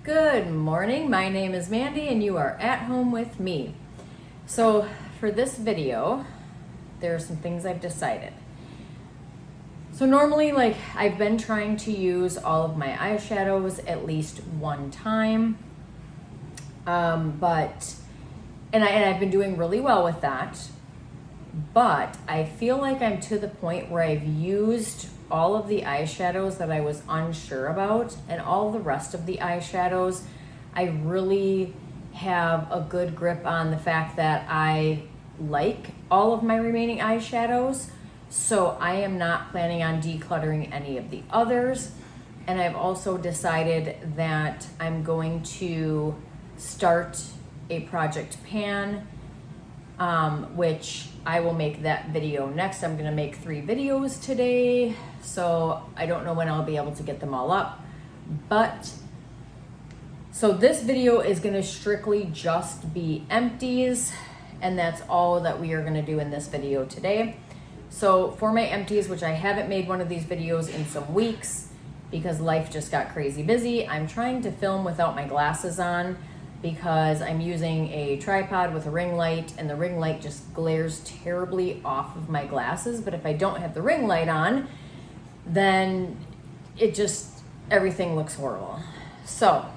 Good morning, my name is Mandy and you are at home with me. So for this video, there are some things I've decided. So normally, I've been trying to use all of my eyeshadows at least one time. And I've been doing really well with that. But I feel like I'm to the point where I've used all of the eyeshadows that I was unsure about, and all the rest of the eyeshadows, I really have a good grip on the fact that I like all of my remaining eyeshadows. So I am not planning on decluttering any of the others. And I've also decided that I'm going to start a project pan, which I will make that video next. I'm gonna make 3 videos today, so I don't know when I'll be able to get them all up. So this video is gonna strictly just be empties, and that's all that we are gonna do in this video today. So for my empties, which I haven't made one of these videos in some weeks because life just got crazy busy, I'm trying to film without my glasses on, because I'm using a tripod with a ring light, and the ring light just glares terribly off of my glasses. But if I don't have the ring light on, then everything looks horrible. So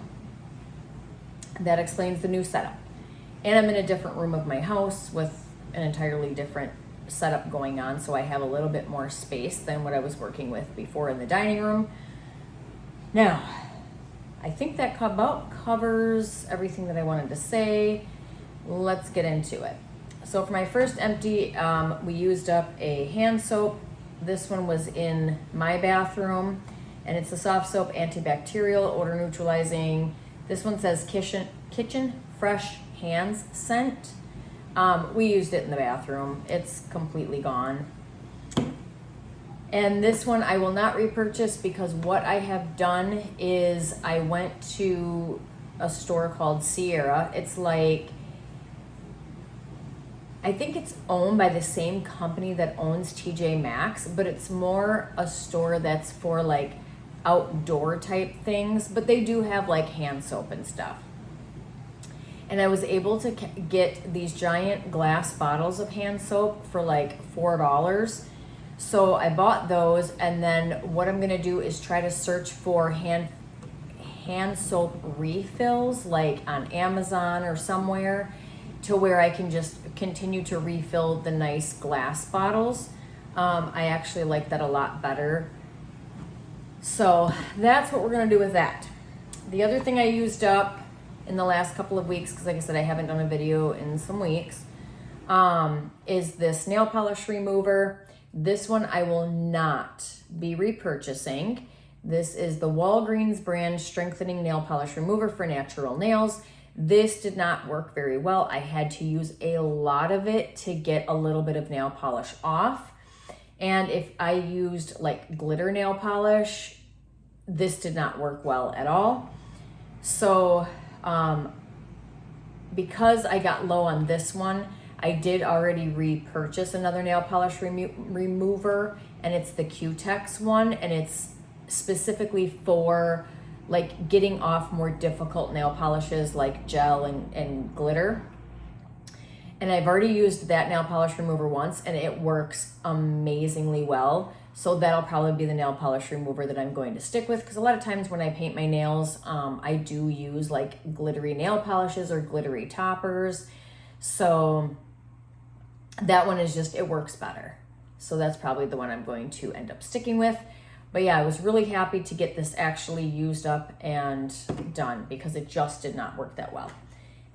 that explains the new setup. And I'm in a different room of my house with an entirely different setup going on, so I have a little bit more space than what I was working with before in the dining room. Now, I think that about covers everything that I wanted to say. Let's get into it. So for my first empty, we used up a hand soap. This one was in my bathroom, and it's a soft soap, antibacterial, odor neutralizing. This one says kitchen fresh hands scent. We used it in the bathroom. It's completely gone. And this one I will not repurchase, because what I have done is I went to a store called Sierra. It's I think it's owned by the same company that owns TJ Maxx, but it's more a store that's for outdoor type things, but they do have hand soap and stuff. And I was able to get these giant glass bottles of hand soap for $4. So I bought those, and then what I'm gonna do is try to search for hand soap refills, on Amazon or somewhere, to where I can just continue to refill the nice glass bottles. I actually like that a lot better. So that's what we're gonna do with that. The other thing I used up in the last couple of weeks, because like I said, I haven't done a video in some weeks, is this nail polish remover. This one I will not be repurchasing. This is the Walgreens brand strengthening nail polish remover for natural nails. This did not work very well. I had to use a lot of it to get a little bit of nail polish off. And if I used glitter nail polish, this did not work well at all. So because I got low on this one, I did already repurchase another nail polish remover, and it's the Q-Tex one, and it's specifically for getting off more difficult nail polishes like gel and glitter. And I've already used that nail polish remover once, and it works amazingly well. So that'll probably be the nail polish remover that I'm going to stick with, because a lot of times when I paint my nails, I do use glittery nail polishes or glittery toppers. So that one is it works better. So that's probably the one I'm going to end up sticking with. But yeah, I was really happy to get this actually used up and done, because it just did not work that well.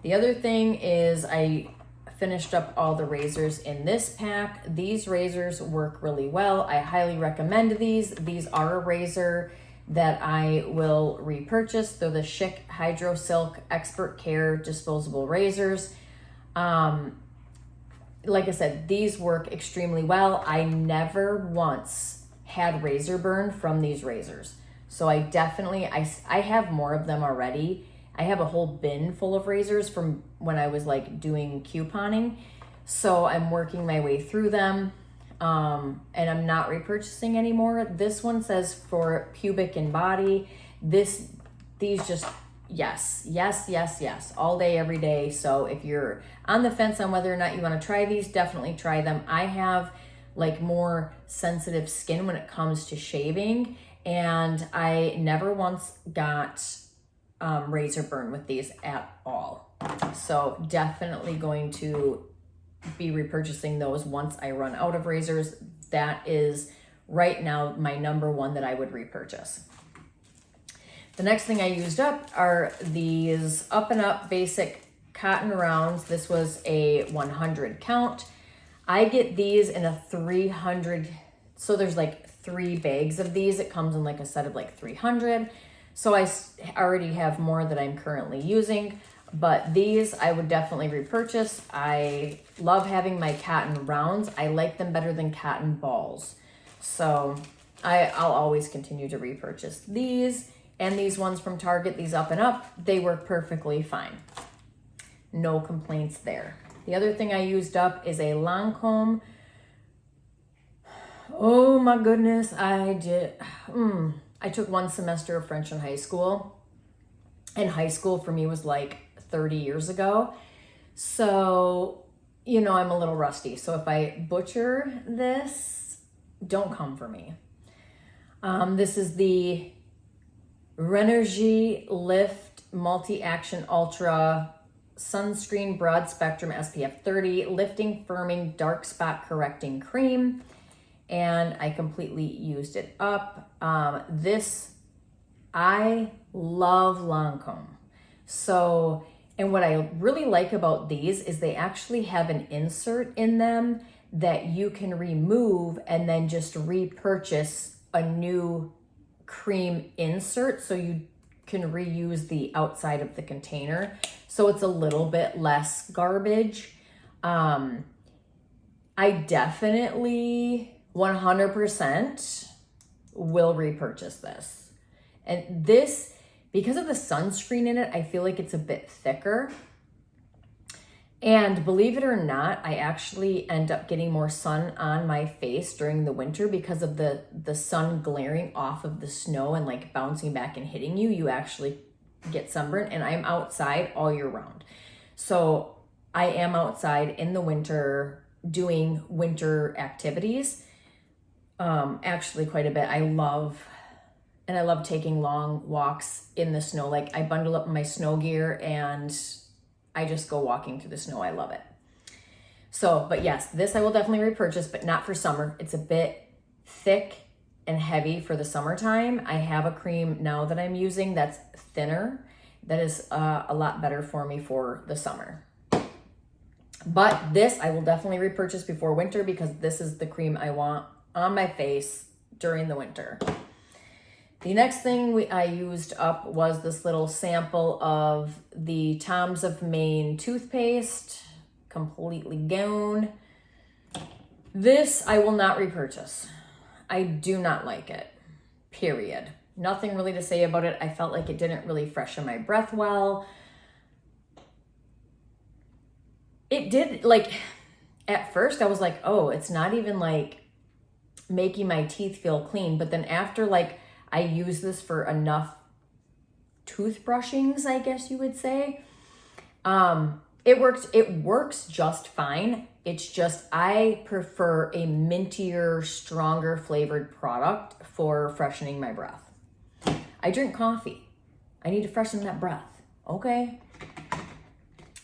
The other thing is I finished up all the razors in this pack. These razors work really well. I highly recommend these. These are a razor that I will repurchase. They're the Schick Hydro Silk Expert Care disposable razors. Like I said, these work extremely well. I never once had razor burn from these razors. So I have more of them already. I have a whole bin full of razors from when I was doing couponing. So I'm working my way through them. And I'm not repurchasing anymore. This one says for pubic and body. These just yes, yes, yes, yes, all day, every day. So if you're on the fence on whether or not you want to try these, definitely try them. I have like more sensitive skin when it comes to shaving, and I never once got razor burn with these at all. So definitely going to be repurchasing those once I run out of razors. That is right now my number one that I would repurchase. The next thing I used up are these Up and Up basic cotton rounds. This was a 100 count. I get these in a 300, so there's like 3 bags of these. It comes in like a set of like 300. So I already have more that I'm currently using, but these I would definitely repurchase. I love having my cotton rounds. I like them better than cotton balls. So I'll always continue to repurchase these. And these ones from Target, these Up and Up, they work perfectly fine. No complaints there. The other thing I used up is a Lancome. Oh my goodness, I took 1 semester of French in high school. And high school for me was like 30 years ago. So, you know, I'm a little rusty. So if I butcher this, don't come for me. This is the Renergie Lift Multi-Action Ultra Sunscreen Broad Spectrum SPF 30 Lifting Firming Dark Spot Correcting Cream. And I completely used it up. I love Lancome. So, and what I really like about these is they actually have an insert in them that you can remove and then just repurchase a new cream insert, so you can reuse the outside of the container. So it's a little bit less garbage. I definitely 100% will repurchase this. And this, because of the sunscreen in it, I feel like it's a bit thicker. And believe it or not, I actually end up getting more sun on my face during the winter because of the sun glaring off of the snow and like bouncing back and hitting you. You actually get sunburn, and I'm outside all year round. So I am outside in the winter doing winter activities. Actually quite a bit. I love taking long walks in the snow. Like I bundle up my snow gear and I just go walking through the snow. I love it. So, but yes, this I will definitely repurchase, but not for summer. It's a bit thick and heavy for the summertime. I have a cream now that I'm using that's thinner. That is a lot better for me for the summer. But this I will definitely repurchase before winter because this is the cream I want on my face during the winter. The next thing I used up was this little sample of the Tom's of Maine toothpaste, completely gone. This I will not repurchase. I do not like it, period. Nothing really to say about it. I felt like it didn't really freshen my breath well. It did, like, at first I was like, oh, it's not even like making my teeth feel clean. But then after like I use this for enough toothbrushings, I guess you would say, it works just fine. It's just I prefer a mintier, stronger flavored product for freshening my breath. I drink coffee. I need to freshen that breath, okay?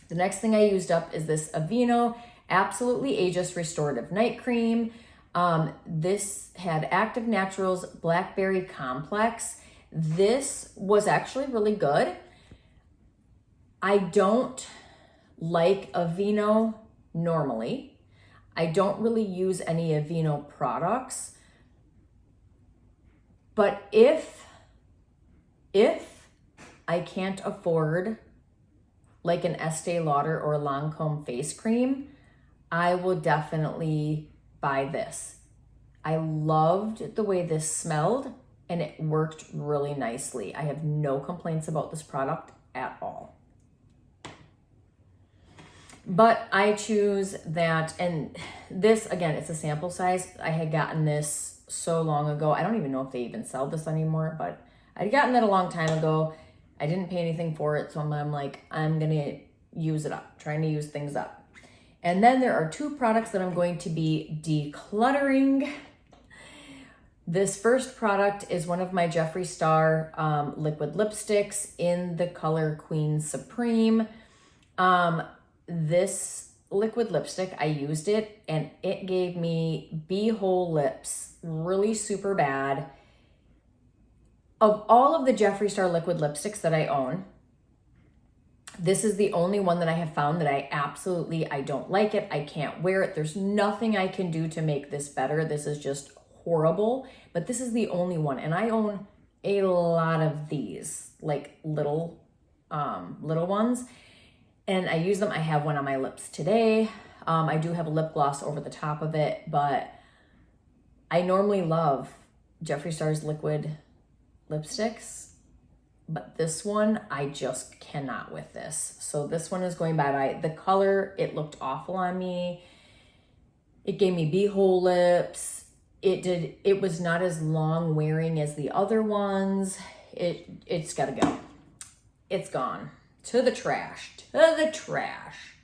The next thing I used up is this Aveeno Absolutely Ageless Restorative Night Cream. This had Active Naturals Blackberry Complex. This was actually really good. I don't like Aveeno normally. I don't really use any Aveeno products. But if I can't afford like an Estee Lauder or Lancome face cream, I will definitely buy this. I loved the way this smelled and it worked really nicely. I have no complaints about this product at all. But I choose that, and this, again, it's a sample size. I had gotten this so long ago. I don't even know if they even sell this anymore, but I'd gotten it a long time ago. I didn't pay anything for it, so I'm like, I'm gonna use it up, trying to use things up. And then there are 2 products that I'm going to be decluttering. This first product is one of my Jeffree Star liquid lipsticks in the color Queen Supreme. This liquid lipstick, I used it and it gave me bee-hole lips, really super bad. Of all of the Jeffree Star liquid lipsticks that I own, this is the only one that I have found that I don't like it. I can't wear it. There's nothing I can do to make this better. This is just horrible, but this is the only one. And I own a lot of these, like little ones. And I use them. I have one on my lips today. I do have a lip gloss over the top of it, but I normally love Jeffree Star's liquid lipsticks, but this one, I just cannot with this. So this one is going bye-bye. The color, it looked awful on me. It gave me bee-hole lips. It was not as long wearing as the other ones. It's gotta go. It's gone. To the trash. To the trash.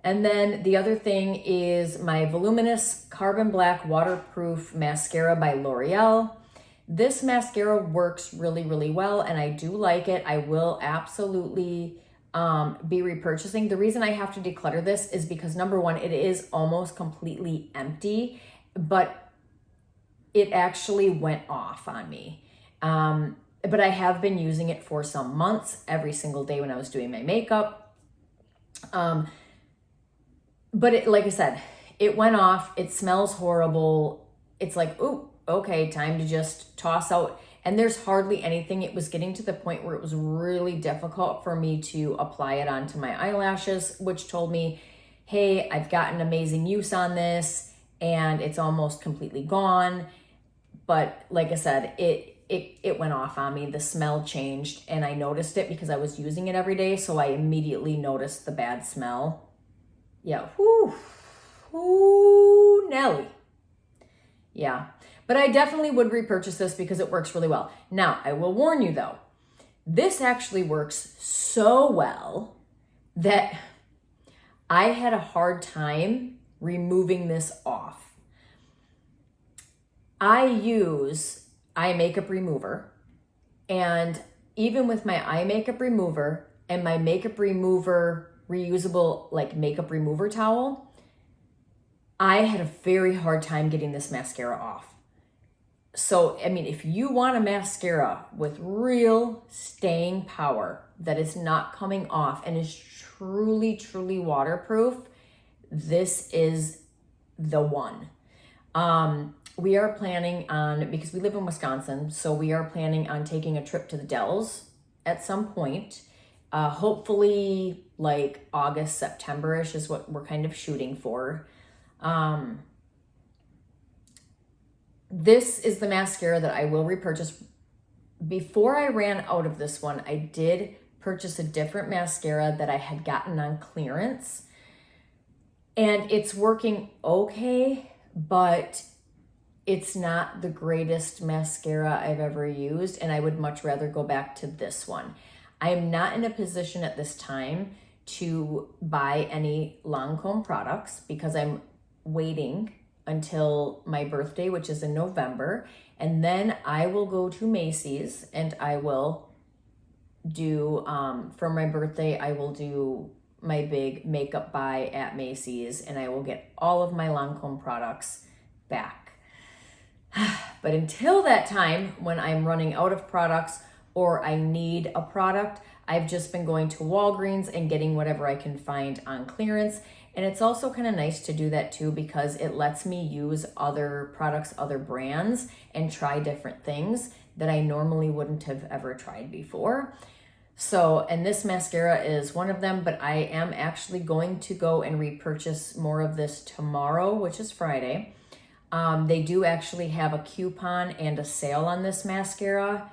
And then the other thing is my Voluminous Carbon Black Waterproof Mascara by L'Oreal. This mascara works really, really well, and I do like it. I will absolutely be repurchasing. The reason I have to declutter this is because, number one, it is almost completely empty, but it actually went off on me. But I have been using it for some months, every single day when I was doing my makeup. But it, like I said, it went off. It smells horrible. It's like, ooh, okay, time to just toss out. And there's hardly anything. It was getting to the point where it was really difficult for me to apply it onto my eyelashes, which told me, hey, I've gotten amazing use on this and it's almost completely gone. But like I said, it went off on me. The smell changed and I noticed it because I was using it every day. So I immediately noticed the bad smell. Yeah, whoo, Nelly. Yeah, but I definitely would repurchase this because it works really well. Now, I will warn you though, this actually works so well that I had a hard time removing this off. I use eye makeup remover, and even with my eye makeup remover and my makeup remover reusable like makeup remover towel, I had a very hard time getting this mascara off. So, I mean, if you want a mascara with real staying power that is not coming off and is truly, truly waterproof, this is the one. We are planning on, because we live in Wisconsin, so we are planning on taking a trip to the Dells at some point. Hopefully like August, September-ish is what we're kind of shooting for. This is the mascara that I will repurchase. Before I ran out of this one, I did purchase a different mascara that I had gotten on clearance. And it's working okay, but it's not the greatest mascara I've ever used, and I would much rather go back to this one. I am not in a position at this time to buy any Lancome products because I'm waiting until my birthday, which is in November, and then I will go to Macy's and I will do, for my birthday, I will do my big makeup buy at Macy's and I will get all of my Lancome products back. But until that time, when I'm running out of products or I need a product, I've just been going to Walgreens and getting whatever I can find on clearance. And it's also kind of nice to do that too because it lets me use other products, other brands, and try different things that I normally wouldn't have ever tried before. So, and this mascara is one of them, but I am actually going to go and repurchase more of this tomorrow, which is Friday. They do actually have a coupon and a sale on this mascara.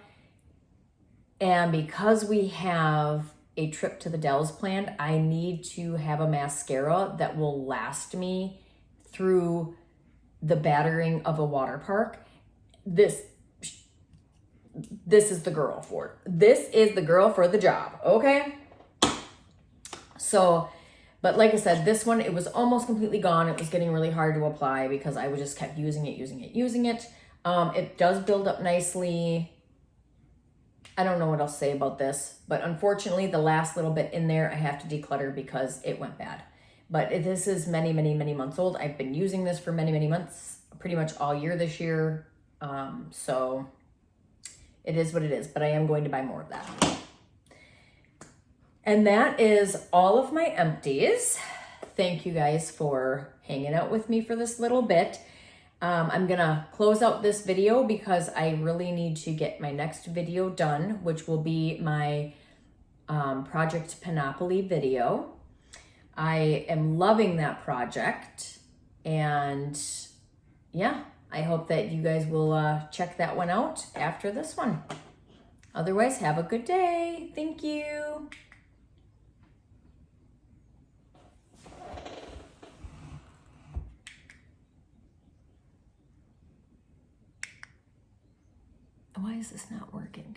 And because we have a trip to the Dells planned, I need to have a mascara that will last me through the battering of a water park. This this is the girl for it. This is the girl for the job, okay? So, but like I said, this one, it was almost completely gone. It was getting really hard to apply because I just kept using it. It does build up nicely. I don't know what else to say about this, but unfortunately the last little bit in there, I have to declutter because it went bad. But this is many, many, many months old. I've been using this for many, many months, pretty much all year this year. So it is what it is, but I am going to buy more of that. And that is all of my empties. Thank you guys for hanging out with me for this little bit. I'm gonna close out this video because I really need to get my next video done, which will be my Project Panoply video. I am loving that project, and yeah, I hope that you guys will check that one out after this one. Otherwise, have a good day. Thank you. Why is this not working?